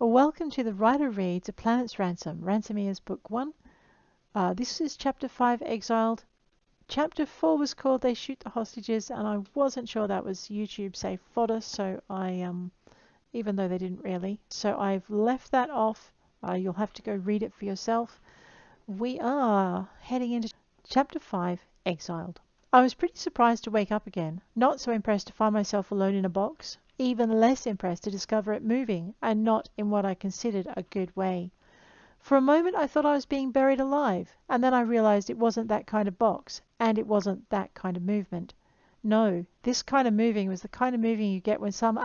Welcome to the Writer Reads A Planet's Ransom, Ransomeers Book 1. This is Chapter 5, Exiled. Chapter 4 was called They Shoot the Hostages, and I wasn't sure that was YouTube safe fodder, so even though they didn't really. So I've left that off. You'll have to go read it for yourself. We are heading into Chapter 5, Exiled. I was pretty surprised to wake up again, not so impressed to find myself alone in a box, even less impressed to discover it moving, and not in what I considered a good way. For a moment I thought I was being buried alive, and then I realized it wasn't that kind of box, and it wasn't that kind of movement. No, this kind of moving was the kind of moving you get when some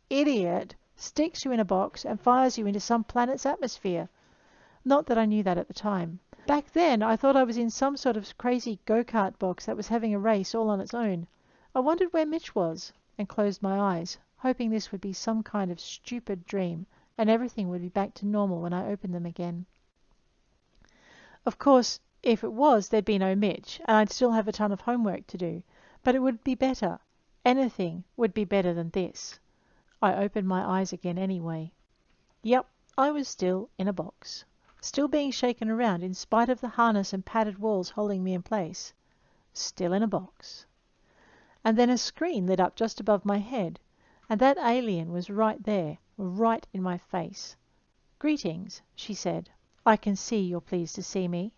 idiot sticks you in a box and fires you into some planet's atmosphere. Not that I knew that at the time. Back then I thought I was in some sort of crazy go-kart box that was having a race all on its own. I wondered where Mitch was, and closed my eyes, hoping this would be some kind of stupid dream, and everything would be back to normal when I opened them again. Of course, if it was, there'd be no Mitch, and I'd still have a ton of homework to do, but it would be better. Anything would be better than this. I opened my eyes again anyway. Yep, I was still in a box. Still being shaken around in spite of the harness and padded walls holding me in place. Still in a box. And then a screen lit up just above my head, and that alien was right there, right in my face. "Greetings," she said. "I can see you're pleased to see me."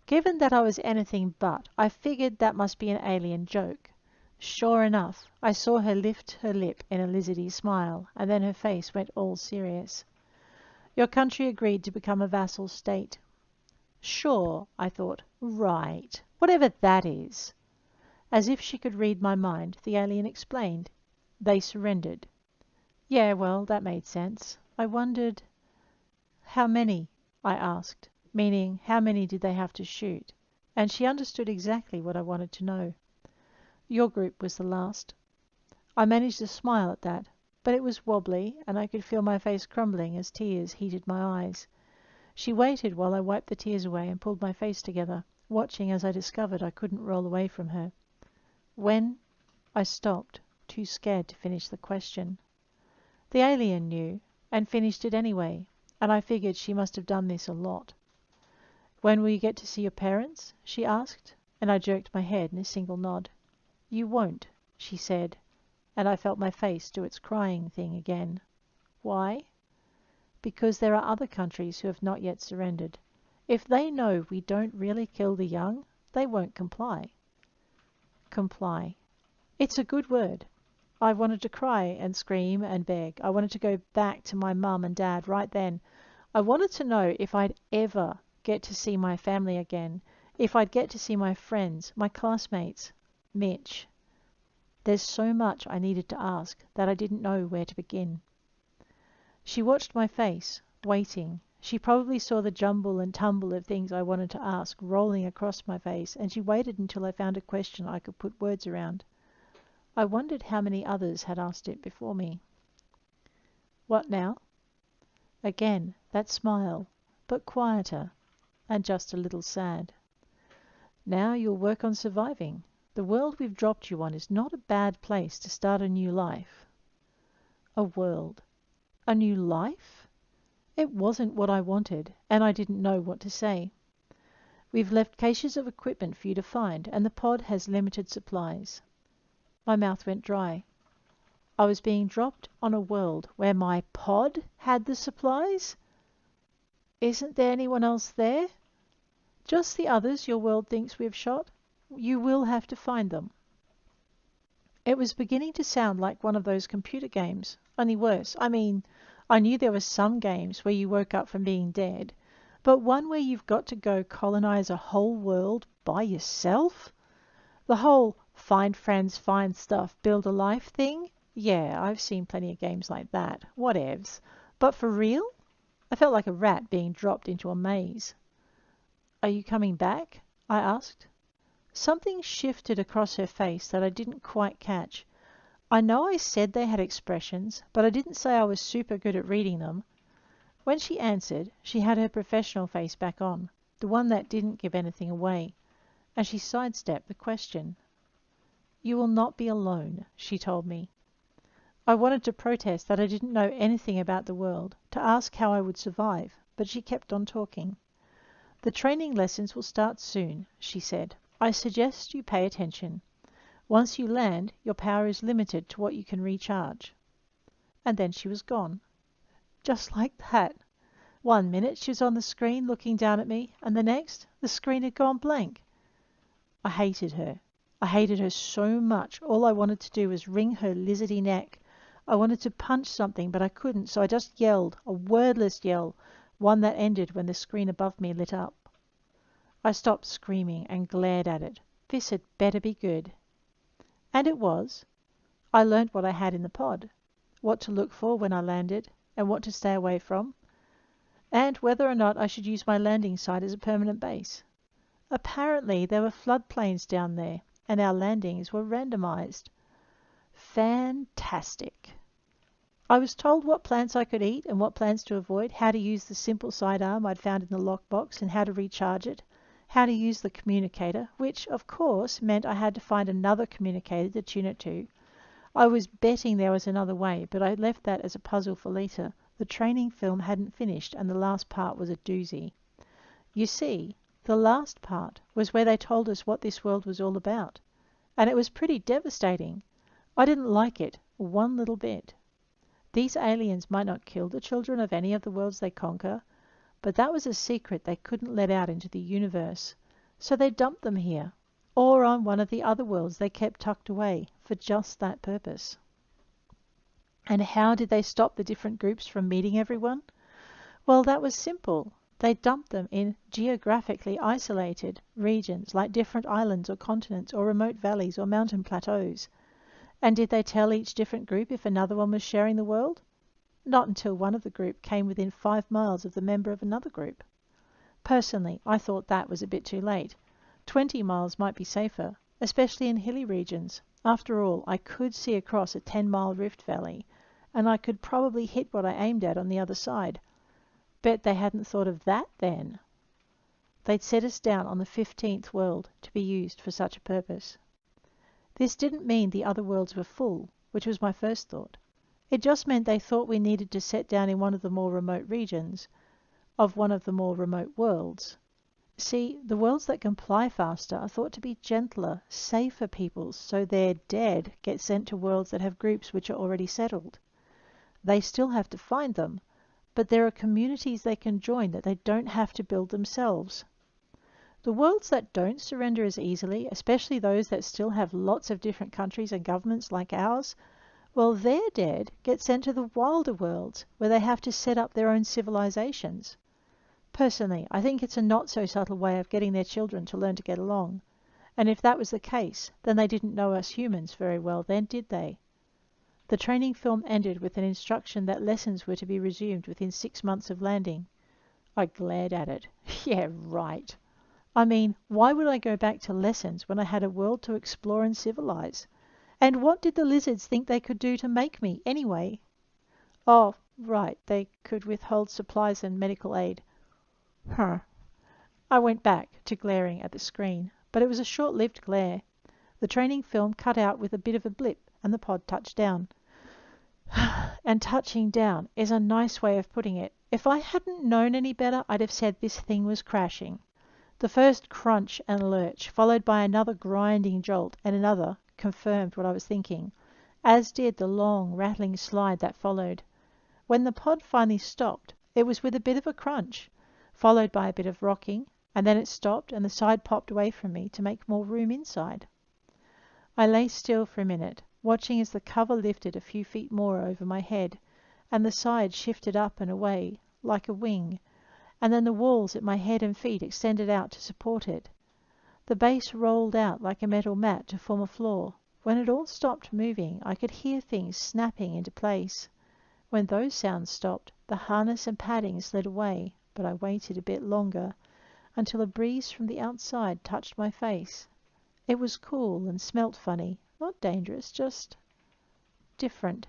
Given that I was anything but, I figured that must be an alien joke. Sure enough, I saw her lift her lip in a lizardy smile, and then her face went all serious. "Your country agreed to become a vassal state." Sure, I thought. Right. Whatever that is. As if she could read my mind, the alien explained. They surrendered. Yeah, well, that made sense. I wondered... How many? I asked, meaning how many did they have to shoot? And she understood exactly what I wanted to know. Your group was the last. I managed to smile at that, but it was wobbly, and I could feel my face crumbling as tears heated my eyes. She waited while I wiped the tears away and pulled my face together, watching as I discovered I couldn't roll away from her. When? I stopped, too scared to finish the question. The alien knew, and finished it anyway, and I figured she must have done this a lot. "When will you get to see your parents?" she asked, and I jerked my head in a single nod. "You won't," she said, and I felt my face do its crying thing again. Why? Because there are other countries who have not yet surrendered. If they know we don't really kill the young, they won't comply. Comply. It's a good word. I wanted to cry and scream and beg. I wanted to go back to my mum and dad right then. I wanted to know if I'd ever get to see my family again, if I'd get to see my friends, my classmates, Mitch. There's so much I needed to ask that I didn't know where to begin. She watched my face, waiting. She probably saw the jumble and tumble of things I wanted to ask rolling across my face, and she waited until I found a question I could put words around. I wondered how many others had asked it before me. What now? Again, that smile, but quieter, and just a little sad. Now you'll work on surviving. The world we've dropped you on is not a bad place to start a new life. A world. A new life? It wasn't what I wanted, and I didn't know what to say. We've left caches of equipment for you to find, and the pod has limited supplies. My mouth went dry. I was being dropped on a world where my pod had the supplies? Isn't there anyone else there? Just the others your world thinks we have shot? You will have to find them. It was beginning to sound like one of those computer games, only worse. I mean, I knew there were some games where you woke up from being dead, but one where you've got to go colonize a whole world by yourself? The whole find friends, find stuff, build a life thing? Yeah, I've seen plenty of games like that. Whatevs. But for real? I felt like a rat being dropped into a maze. Are you coming back? I asked. Something shifted across her face that I didn't quite catch. I know I said they had expressions, but I didn't say I was super good at reading them. When she answered, she had her professional face back on, the one that didn't give anything away, and she sidestepped the question. You will not be alone, she told me. I wanted to protest that I didn't know anything about the world, to ask how I would survive, but she kept on talking. The training lessons will start soon, she said. I suggest you pay attention. Once you land, your power is limited to what you can recharge. And then she was gone. Just like that. 1 minute she was on the screen looking down at me, and the next, the screen had gone blank. I hated her. I hated her so much. All I wanted to do was wring her lizardy neck. I wanted to punch something, but I couldn't, so I just yelled, a wordless yell, one that ended when the screen above me lit up. I stopped screaming and glared at it. This had better be good. And it was. I learnt what I had in the pod, what to look for when I landed, and what to stay away from, and whether or not I should use my landing site as a permanent base. Apparently there were floodplains down there, and our landings were randomized. Fantastic. I was told what plants I could eat and what plants to avoid, how to use the simple sidearm I'd found in the lockbox and how to recharge it, how to use the communicator, which, of course, meant I had to find another communicator to tune it to. I was betting there was another way, but I left that as a puzzle for later. The training film hadn't finished, and the last part was a doozy. You see, the last part was where they told us what this world was all about, and it was pretty devastating. I didn't like it one little bit. These aliens might not kill the children of any of the worlds they conquer, but that was a secret they couldn't let out into the universe, so they dumped them here, or on one of the other worlds they kept tucked away for just that purpose. And how did they stop the different groups from meeting everyone? Well, that was simple. They dumped them in geographically isolated regions like different islands or continents or remote valleys or mountain plateaus. And did they tell each different group if another one was sharing the world? Not until one of the group came within 5 miles of the member of another group. Personally, I thought that was a bit too late. 20 miles might be safer, especially in hilly regions. After all, I could see across a 10-mile rift valley, and I could probably hit what I aimed at on the other side. Bet they hadn't thought of that then. They'd set us down on the 15th world to be used for such a purpose. This didn't mean the other worlds were full, which was my first thought. It just meant they thought we needed to set down in one of the more remote regions of one of the more remote worlds. See, the worlds that can fly faster are thought to be gentler, safer peoples, so their dead get sent to worlds that have groups which are already settled. They still have to find them, but there are communities they can join that they don't have to build themselves. The worlds that don't surrender as easily, especially those that still have lots of different countries and governments like ours, well, their dead get sent to the wilder worlds where they have to set up their own civilizations. Personally, I think it's a not-so-subtle way of getting their children to learn to get along. And if that was the case, then they didn't know us humans very well then, did they? The training film ended with an instruction that lessons were to be resumed within 6 months of landing. I glared at it. Yeah, right. I mean, why would I go back to lessons when I had a world to explore and civilize? And what did the lizards think they could do to make me, anyway? Oh, right, they could withhold supplies and medical aid. Huh. I went back to glaring at the screen, but it was a short-lived glare. The training film cut out with a bit of a blip, and the pod touched down. And touching down is a nice way of putting it. If I hadn't known any better, I'd have said this thing was crashing. The first crunch and lurch, followed by another grinding jolt and another, confirmed what I was thinking, as did the long, rattling slide that followed. When the pod finally stopped, it was with a bit of a crunch, followed by a bit of rocking, and then it stopped and the side popped away from me to make more room inside. I lay still for a minute, watching as the cover lifted a few feet more over my head, and the side shifted up and away, like a wing, and then the walls at my head and feet extended out to support it. The base rolled out like a metal mat to form a floor. When it all stopped moving, I could hear things snapping into place. When those sounds stopped, the harness and padding slid away, but I waited a bit longer, until a breeze from the outside touched my face. It was cool and smelt funny, not dangerous, just different.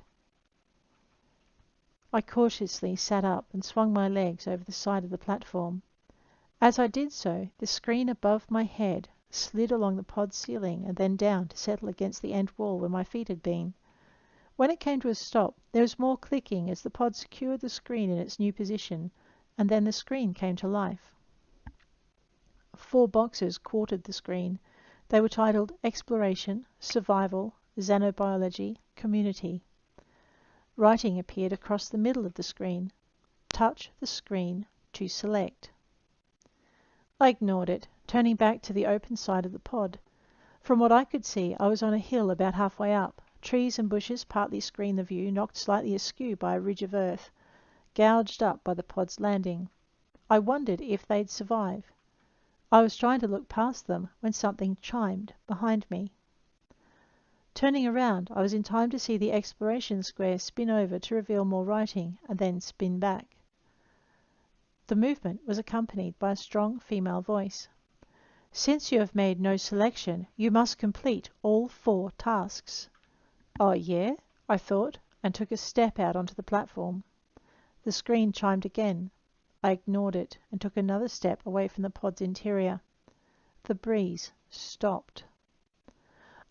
I cautiously sat up and swung my legs over the side of the platform. As I did so, the screen above my head slid along the pod ceiling and then down to settle against the end wall where my feet had been. When it came to a stop, there was more clicking as the pod secured the screen in its new position, and then the screen came to life. 4 boxes quartered the screen. They were titled Exploration, Survival, Xenobiology, Community. Writing appeared across the middle of the screen. Touch the screen to select. I ignored it, turning back to the open side of the pod. From what I could see, I was on a hill about halfway up. Trees and bushes partly screened the view, knocked slightly askew by a ridge of earth, gouged up by the pod's landing. I wondered if they'd survive. I was trying to look past them when something chimed behind me. Turning around, I was in time to see the exploration square spin over to reveal more writing, and then spin back. The movement was accompanied by a strong female voice. Since you have made no selection, you must complete all 4 tasks. Oh, yeah? I thought, and took a step out onto the platform. The screen chimed again. I ignored it and took another step away from the pod's interior. The breeze stopped.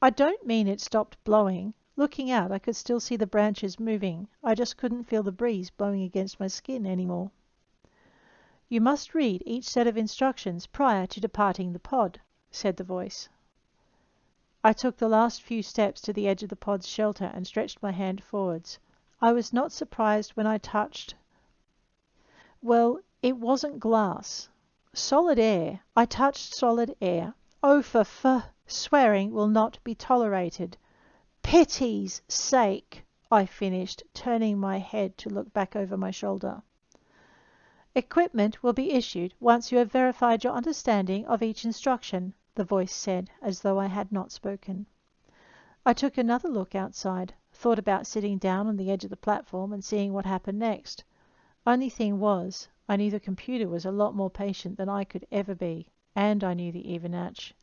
I don't mean it stopped blowing. Looking out, I could still see the branches moving. I just couldn't feel the breeze blowing against my skin anymore. You must read each set of instructions prior to departing the pod, said the voice. I took the last few steps to the edge of the pod's shelter and stretched my hand forwards. I was not surprised when I touched. Well, it wasn't glass. Solid air. I touched solid air. Oh, for swearing will not be tolerated. Pity's sake, I finished, turning my head to look back over my shoulder. Equipment will be issued once you have verified your understanding of each instruction, the voice said, as though I had not spoken. I took another look outside, thought about sitting down on the edge of the platform and seeing what happened next. Only thing was, I knew the computer was a lot more patient than I could ever be, and I knew the Evenatch.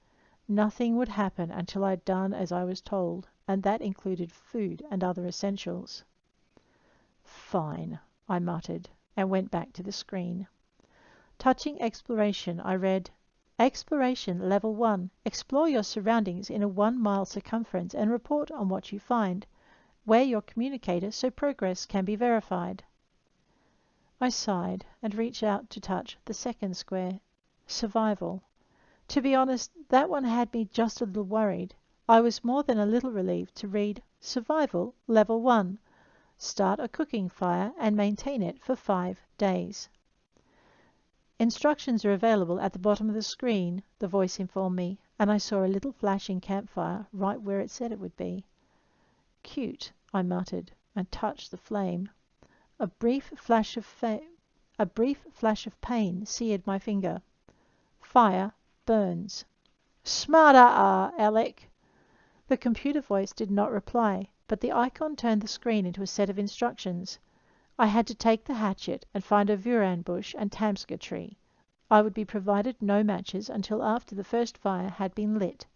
Nothing would happen until I'd done as I was told, and that included food and other essentials. Fine, I muttered, and went back to the screen. Touching Exploration, I read, Exploration Level 1. Explore your surroundings in a 1-mile circumference and report on what you find. Wear your communicator so progress can be verified. I sighed and reached out to touch the second square. Survival. To be honest, that one had me just a little worried. I was more than a little relieved to read Survival Level 1. Start a cooking fire and maintain it for 5 days. Instructions are available at the bottom of the screen, the voice informed me, and I saw a little flashing campfire right where it said it would be. Cute, I muttered, and touched the flame. A brief flash of pain seared my finger. Fire burns. Smarter, Alec! The computer voice did not reply, but the icon turned the screen into a set of instructions. I had to take the hatchet and find a Vuran bush and Tamska tree. I would be provided no matches until after the first fire had been lit.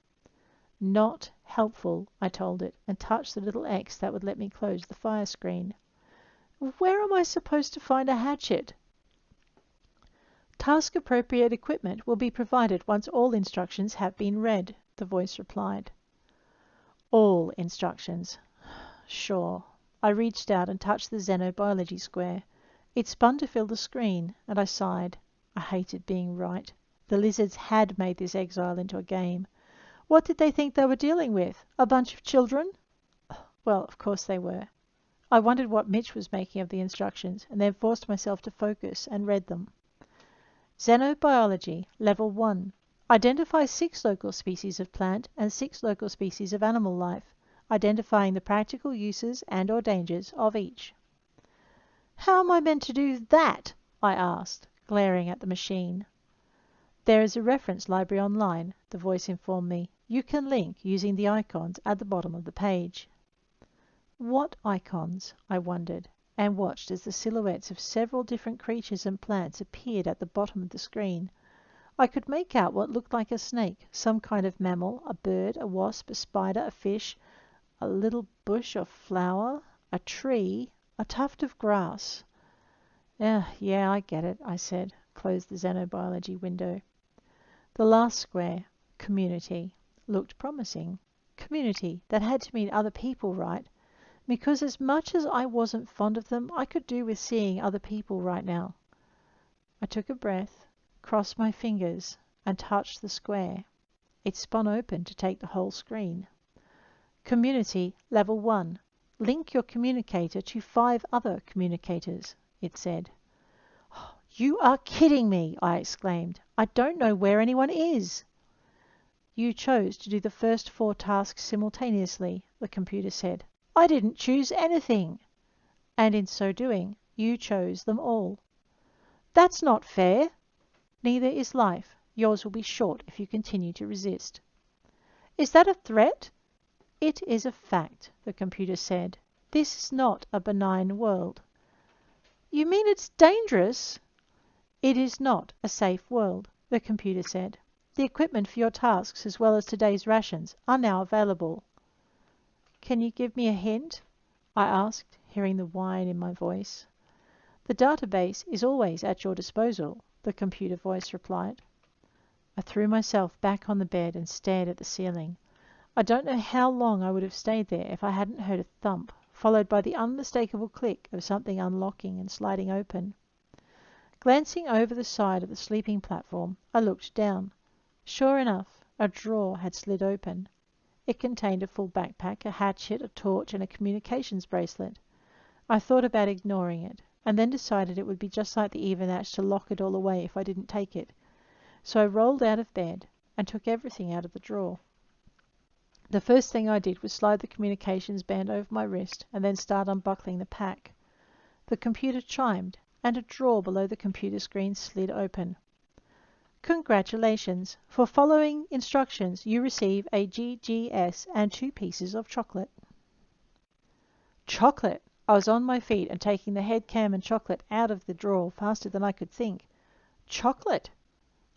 Not helpful, I told it, and touched the little X that would let me close the fire screen. Where am I supposed to find a hatchet? Task-appropriate equipment will be provided once all instructions have been read, the voice replied. All instructions. Sure. I reached out and touched the xenobiology square. It spun to fill the screen, and I sighed. I hated being right. The lizards had made this exile into a game. What did they think they were dealing with? A bunch of children? Well, of course they were. I wondered what Mitch was making of the instructions, and then forced myself to focus and read them. Xenobiology, Level 1. Identify 6 local species of plant and 6 local species of animal life, identifying the practical uses and/or dangers of each. How am I meant to do that? I asked, glaring at the machine. There is a reference library online, the voice informed me. You can link using the icons at the bottom of the page. What icons? I wondered, and watched as the silhouettes of several different creatures and plants appeared at the bottom of the screen. I could make out what looked like a snake, some kind of mammal, a bird, a wasp, a spider, a fish, a little bush or flower, a tree, a tuft of grass. Yeah, I get it, I said, closed the xenobiology window. The last square, community, looked promising. Community, that had to mean other people, right? because as much as I wasn't fond of them, I could do with seeing other people right now. I took a breath, crossed my fingers, and touched the square. It spun open to take the whole screen. Community Level 1. Link your communicator to 5 other communicators, it said. You are kidding me, I exclaimed. I don't know where anyone is. You chose to do the first 4 tasks simultaneously, the computer said. I didn't choose anything. And in so doing, you chose them all. That's not fair. Neither is life. Yours will be short if you continue to resist. Is that a threat? It is a fact, the computer said. This is not a benign world. You mean it's dangerous? It is not a safe world, the computer said. The equipment for your tasks, as well as today's rations, are now available. Can you give me a hint? I asked, hearing the whine in my voice. The database is always at your disposal, the computer voice replied. I threw myself back on the bed and stared at the ceiling. I don't know how long I would have stayed there if I hadn't heard a thump, followed by the unmistakable click of something unlocking and sliding open. Glancing over the side of the sleeping platform, I looked down. Sure enough, a drawer had slid open. It contained a full backpack, a hatchet, a torch, and a communications bracelet. I thought about ignoring it, and then decided it would be just like the Evernatch to lock it all away if I didn't take it. So I rolled out of bed and took everything out of the drawer. The first thing I did was slide the communications band over my wrist and then start unbuckling the pack. The computer chimed, and a drawer below the computer screen slid open. Congratulations! For following instructions, you receive a GGS and 2 pieces of chocolate. Chocolate! I was on my feet and taking the head cam and chocolate out of the drawer faster than I could think. Chocolate!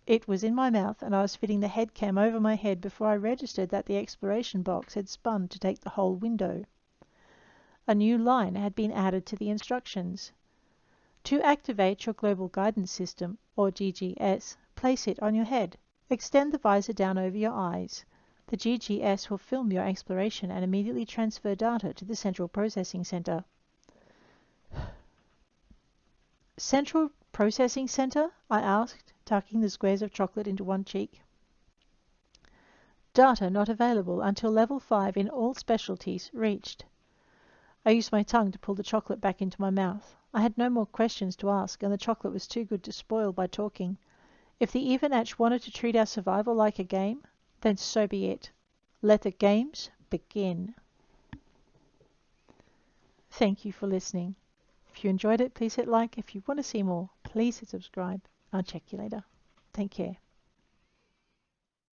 It was in my mouth, and I was fitting the head cam over my head before I registered that the exploration box had spun to take the whole window. A new line had been added to the instructions. To activate your Global Guidance System, or GGS, place it on your head. Extend the visor down over your eyes. The GGS will film your exploration and immediately transfer data to the Central Processing Center. Central Processing Center? I asked, tucking the squares of chocolate into one cheek. Data not available until Level 5 in all specialties reached. I used my tongue to pull the chocolate back into my mouth. I had no more questions to ask, and the chocolate was too good to spoil by talking. If the Evernatch wanted to treat our survival like a game, then so be it. Let the games begin. Thank you for listening. If you enjoyed it, please hit like. If you want to see more, please hit subscribe. I'll check you later. Take care.